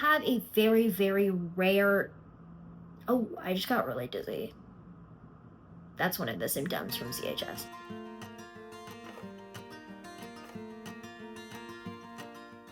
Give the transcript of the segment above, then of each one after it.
have a very, very rare... Oh, I just got really dizzy. That's one of the symptoms from CHS.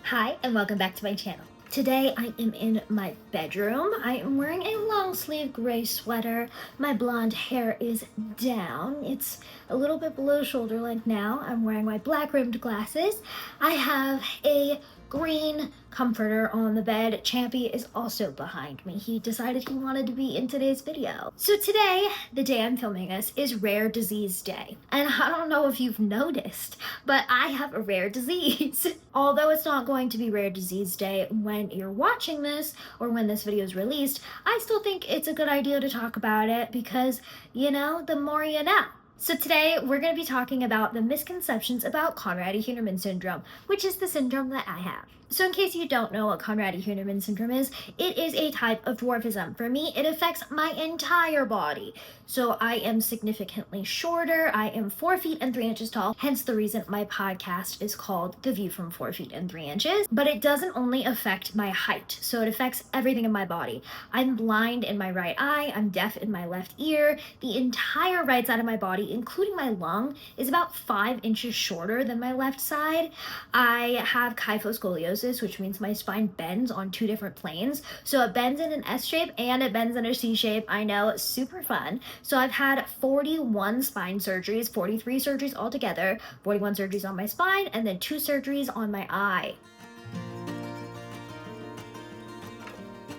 Hi, and welcome back to my channel. Today I am in my bedroom. I am wearing a long sleeve gray sweater. My blonde hair is down. It's a little bit below shoulder length now. I'm wearing my black rimmed glasses. I have a green comforter on the bed. Champy is also behind me. He decided he wanted to be in today's video. So today, the day I'm filming this, is Rare Disease Day. And I don't know if you've noticed, but I have a rare disease. Although it's not going to be Rare Disease Day when you're watching this or when this video is released, I still think it's a good idea to talk about it because, you know, the more you know. So today we're going to be talking about the misconceptions about Conradi-Hünermann Syndrome, which is the syndrome that I have. So in case you don't know what Conradi-Hünermann Syndrome is, it is a type of dwarfism. For me, it affects my entire body. So I am significantly shorter. I am 4 feet and 3 inches tall, hence the reason my podcast is called The View from 4 feet and 3 inches. But it doesn't only affect my height, so it affects everything in my body. I'm blind in my right eye, I'm deaf in my left ear. The entire right side of my body, including my lung, is about 5 inches shorter than my left side. I have kyphoscoliosis, which means my spine bends on 2 different planes. So it bends in an S shape and it bends in a C shape. I know, it's super fun. So I've had 41 spine surgeries, 43 surgeries altogether, 41 surgeries on my spine, and then 2 surgeries on my eye.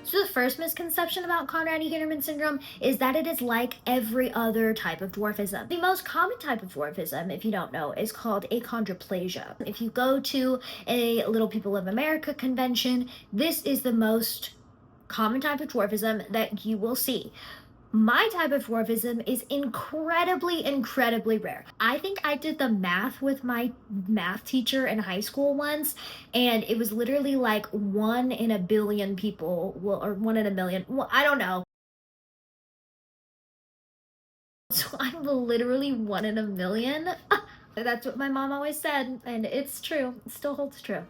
So the first misconception about Conradi-Hünermann Syndrome is that it is like every other type of dwarfism. The most common type of dwarfism, if you don't know, is called achondroplasia. If you go to a Little People of America convention, this is the most common type of dwarfism that you will see. My type of dwarfism is incredibly rare. I think I did the math with my math teacher in high school once, and it was literally like 1 in a billion people, well, or 1 in a million, well, I don't know. So I'm literally 1 in a million. That's what my mom always said, and it's true. It still holds true.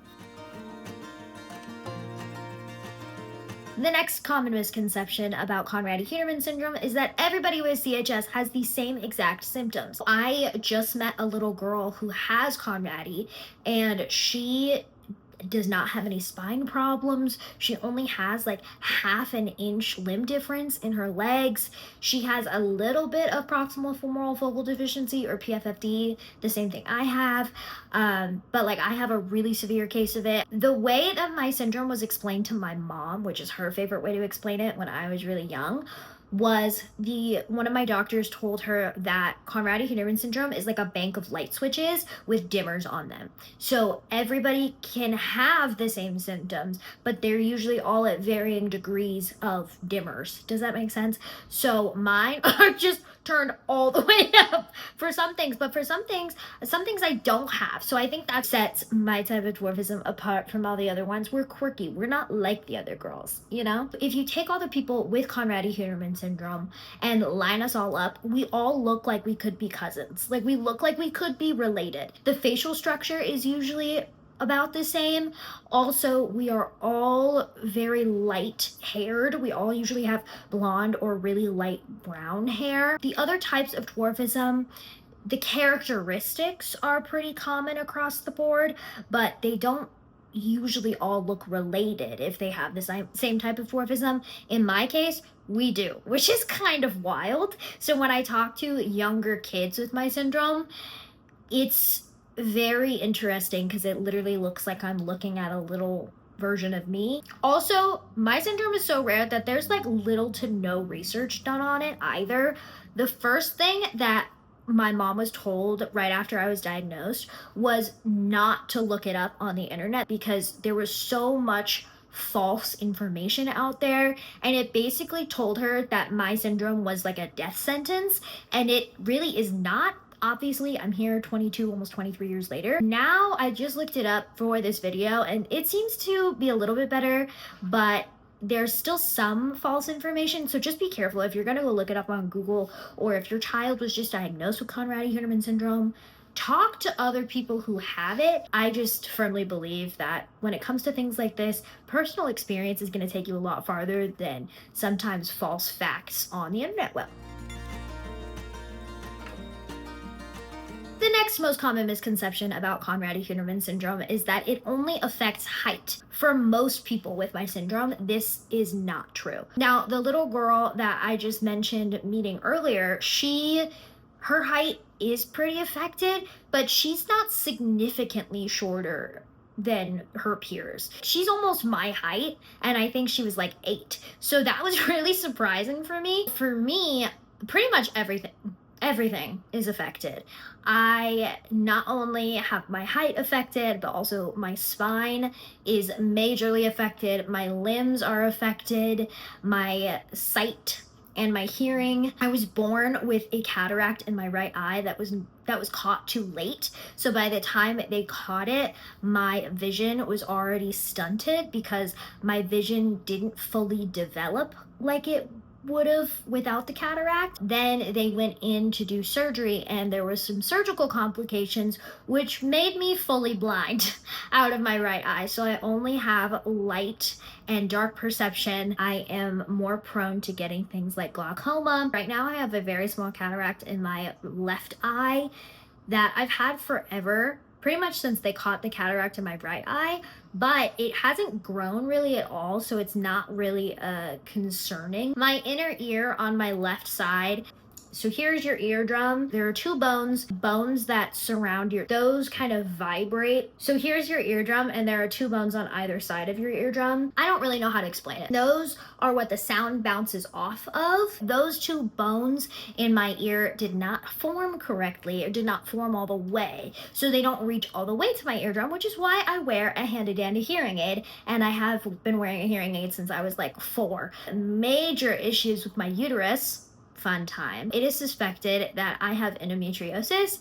The next common misconception about Conradi-Hünermann Syndrome is that everybody with CHS has the same exact symptoms. I just met a little girl who has Conradi, and she does not have any spine problems. She only has like 1/2 an inch limb difference in her legs. She has a little bit of proximal femoral focal deficiency, or PFFD, the same thing I have. But like I have a really severe case of it. The way that my syndrome was explained to my mom, which is her favorite way to explain it when I was really young, was one of my doctors told her that Conradi-Hünermann Syndrome is like a bank of light switches with dimmers on them. So everybody can have the same symptoms, but they're usually all at varying degrees of dimmers. Does that make sense? So mine are just turned all the way up for some things, but for some things I don't have. So I think that sets my type of dwarfism apart from all the other ones. We're quirky. We're not like the other girls, you know? If you take all the people with Conradi-Hünermann Syndrome and line us all up, we all look like we could be cousins. Like we look like we could be related. The facial structure is usually about the same. Also, we are all very light haired. We all usually have blonde or really light brown hair. The other types of dwarfism, the characteristics are pretty common across the board, but they don't usually all look related if they have the same type of dwarfism. In my case, we do, which is kind of wild. So when I talk to younger kids with my syndrome, it's very interesting because it literally looks like I'm looking at a little version of me. Also, my syndrome is so rare that there's like little to no research done on it either. The first thing that my mom was told right after I was diagnosed was not to look it up on the internet because there was so much false information out there, and it basically told her that my syndrome was like a death sentence, and it really is not. Obviously, I'm here 22, almost 23 years later. Now, I just looked it up for this video, and it seems to be a little bit better, but there's still some false information, so just be careful if you're gonna go look it up on Google, or if your child was just diagnosed with Conradi-Hünermann Syndrome. talk to other people who have it. I just firmly believe that when it comes to things like this, personal experience is going to take you a lot farther than sometimes false facts on the internet will. The next most common misconception about Conradi-Hünermann syndrome is that it only affects height. For most people with my syndrome, this is not true. Now, the little girl that I just mentioned meeting earlier, her height is pretty affected, but she's not significantly shorter than her peers. She's almost my height, and I think she was like 8. So that was really surprising for me. For me, pretty much everything is affected. I not only have my height affected, but also my spine is majorly affected. My limbs are affected, my sight and my hearing. I was born with a cataract in my right eye that was caught too late. So by the time they caught it, my vision was already stunted because my vision didn't fully develop like it would have without the cataract. Then they went in to do surgery, and there was some surgical complications which made me fully blind out of my right eye. So I only have light and dark perception. I am more prone to getting things like glaucoma. Right now I have a very small cataract in my left eye that I've had forever, pretty much since they caught the cataract in my right eye, but it hasn't grown really at all, so it's not really concerning. My inner ear on my left side, so here's your eardrum. There are 2 bones that surround those kind of vibrate. So here's your eardrum, and there are 2 bones on either side of your eardrum. I don't really know how to explain it. Those are what the sound bounces off of. Those 2 bones in my ear did not form correctly, or did not form all the way. So they don't reach all the way to my eardrum, which is why I wear a handy-dandy hearing aid, and I have been wearing a hearing aid since I was like 4. Major issues with my uterus. Fun time. It is suspected that I have endometriosis.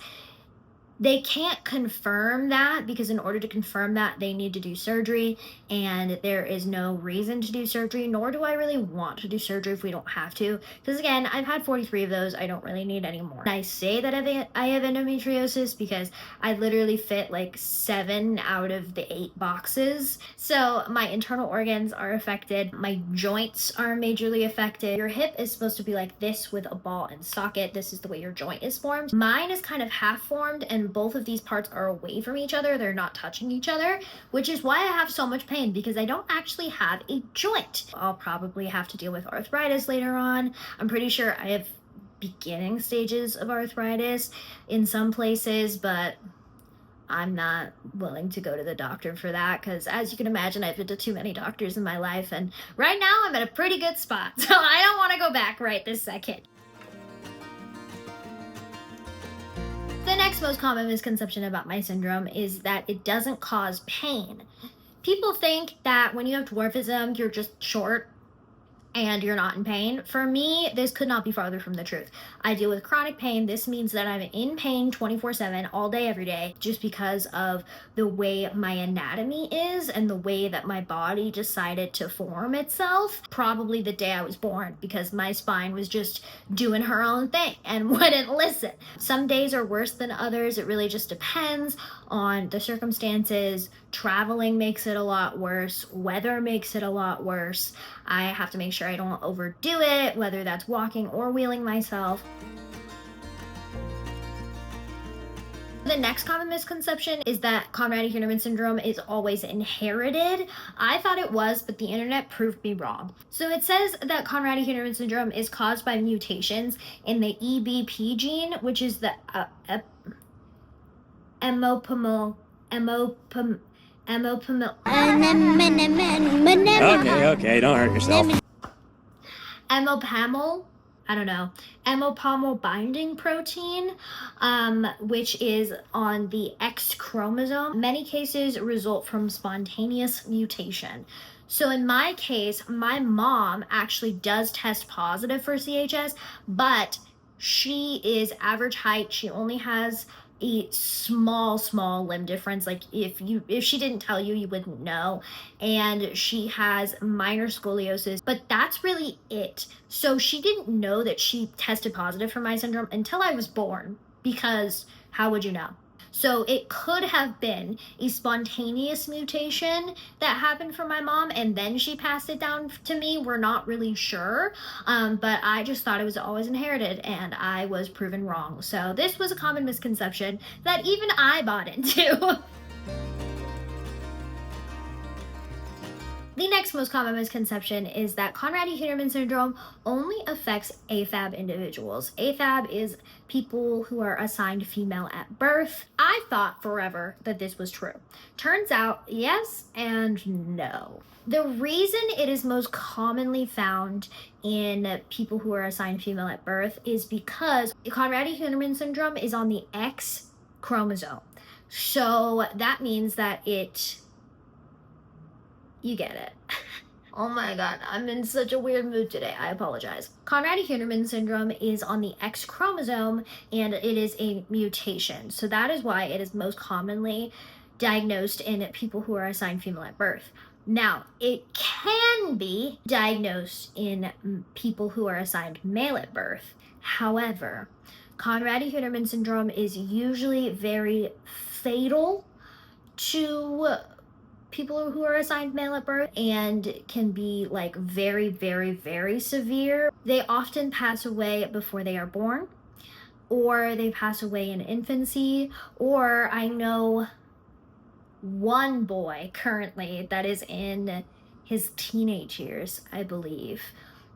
They can't confirm that because in order to confirm that, they need to do surgery, and there is no reason to do surgery, nor do I really want to do surgery if we don't have to. Because again, I've had 43 of those. I don't really need any more. I say that I have endometriosis because I literally fit like 7 out of the 8 boxes. So my internal organs are affected. My joints are majorly affected. Your hip is supposed to be like this with a ball and socket. This is the way your joint is formed. Mine is kind of half formed, and both of these parts are away from each other. They're not touching each other, which is why I have so much pain, because I don't actually have a joint. I'll probably have to deal with arthritis later on. I'm pretty sure I have beginning stages of arthritis in some places, but I'm not willing to go to the doctor for that because, as you can imagine, I've been to too many doctors in my life, and right now I'm at a pretty good spot, so I don't want to go back right this second. The next most common misconception about my syndrome is that it doesn't cause pain. People think that when you have dwarfism, you're just short and you're not in pain. For me, this could not be farther from the truth. I deal with chronic pain. This means that I'm in pain 24/7, all day, every day, just because of the way my anatomy is and the way that my body decided to form itself. Probably the day I was born, because my spine was just doing her own thing and wouldn't listen. Some days are worse than others. It really just depends on the circumstances. Traveling makes it a lot worse. Weather makes it a lot worse. I have to make sure I don't overdo it, whether that's walking or wheeling myself. The next common misconception is that Conradi-Hünermann syndrome is always inherited. I thought it was, but the internet proved me wrong. So it says that Conradi-Hünermann syndrome is caused by mutations in the EBP gene, which is the Okay, don't hurt yourself. Emopamil binding protein, which is on the X chromosome. Many cases result from spontaneous mutation. So in my case, my mom actually does test positive for CHS, but she is average height. She only has a small limb difference. Like if she didn't tell you, you wouldn't know. And she has minor scoliosis, but that's really it. So she didn't know that she tested positive for my syndrome until I was born, because how would you know? So it could have been a spontaneous mutation that happened for my mom and then she passed it down to me. We're not really sure, but I just thought it was always inherited and I was proven wrong. So this was a common misconception that even I bought into. The next most common misconception is that Conradi-Hünermann syndrome only affects AFAB individuals. AFAB is people who are assigned female at birth. I thought forever that this was true. Turns out, yes and no. The reason it is most commonly found in people who are assigned female at birth is because Conradi-Hünermann syndrome is on the X chromosome. So that means that you get it. Oh my god, I'm in such a weird mood today. I apologize. Conradi-Hünermann syndrome is on the X chromosome and it is a mutation. So that is why it is most commonly diagnosed in people who are assigned female at birth. Now, it can be diagnosed in people who are assigned male at birth. However, Conradi-Hünermann syndrome is usually very fatal to people who are assigned male at birth and can be like very, very, very severe. They often pass away before they are born, or they pass away in infancy, or I know one boy currently that is in his teenage years, I believe,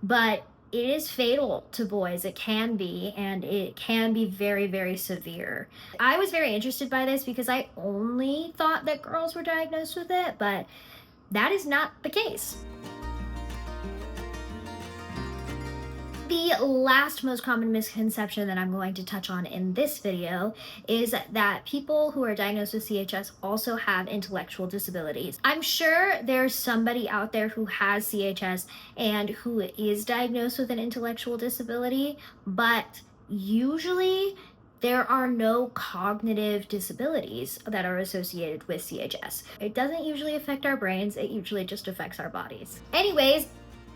but it is fatal to boys. It can be, and it can be very, very severe. I was very interested by this because I only thought that girls were diagnosed with it, but that is not the case. The last most common misconception that I'm going to touch on in this video is that people who are diagnosed with CHS also have intellectual disabilities. I'm sure there's somebody out there who has CHS and who is diagnosed with an intellectual disability, but usually there are no cognitive disabilities that are associated with CHS. It doesn't usually affect our brains, it usually just affects our bodies. Anyways,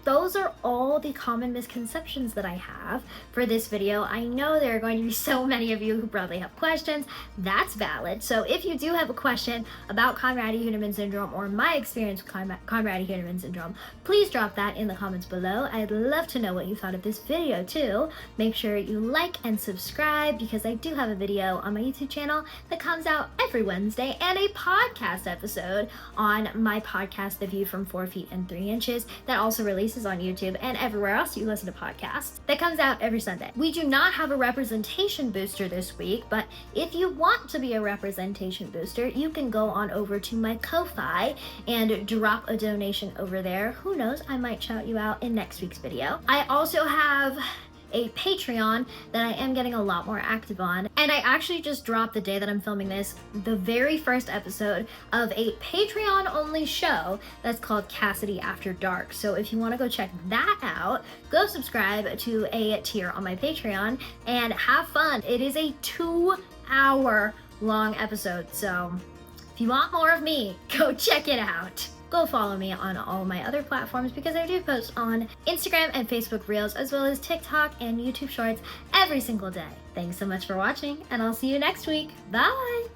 those are all the common misconceptions that I have for this video. I know there are going to be so many of you who probably have questions. That's valid. So if you do have a question about Conradi-Hünermann syndrome or my experience with Conradi-Hünermann syndrome, please drop that in the comments below. I'd love to know what you thought of this video too. Make sure you like and subscribe because I do have a video on my YouTube channel that comes out every Wednesday and a podcast episode on my podcast, The View from 4 Feet and 3 Inches, that also releases on YouTube and everywhere else you listen to podcasts, that comes out every Sunday. We do not have a representation booster this week, but if you want to be a representation booster, you can go on over to my Ko-Fi and drop a donation over there. Who knows, I might shout you out in next week's video. I also have a Patreon that I am getting a lot more active on, and I actually just dropped, the day that I'm filming this, the very first episode of a Patreon only show that's called Cassidy After Dark. So if you want to go check that out, go subscribe to a tier on my Patreon and have fun. It is a 2-hour long episode, so if you want more of me, go check it out. Go follow me on all my other platforms because I do post on Instagram and Facebook Reels, as well as TikTok and YouTube Shorts every single day. Thanks so much for watching, and I'll see you next week. Bye!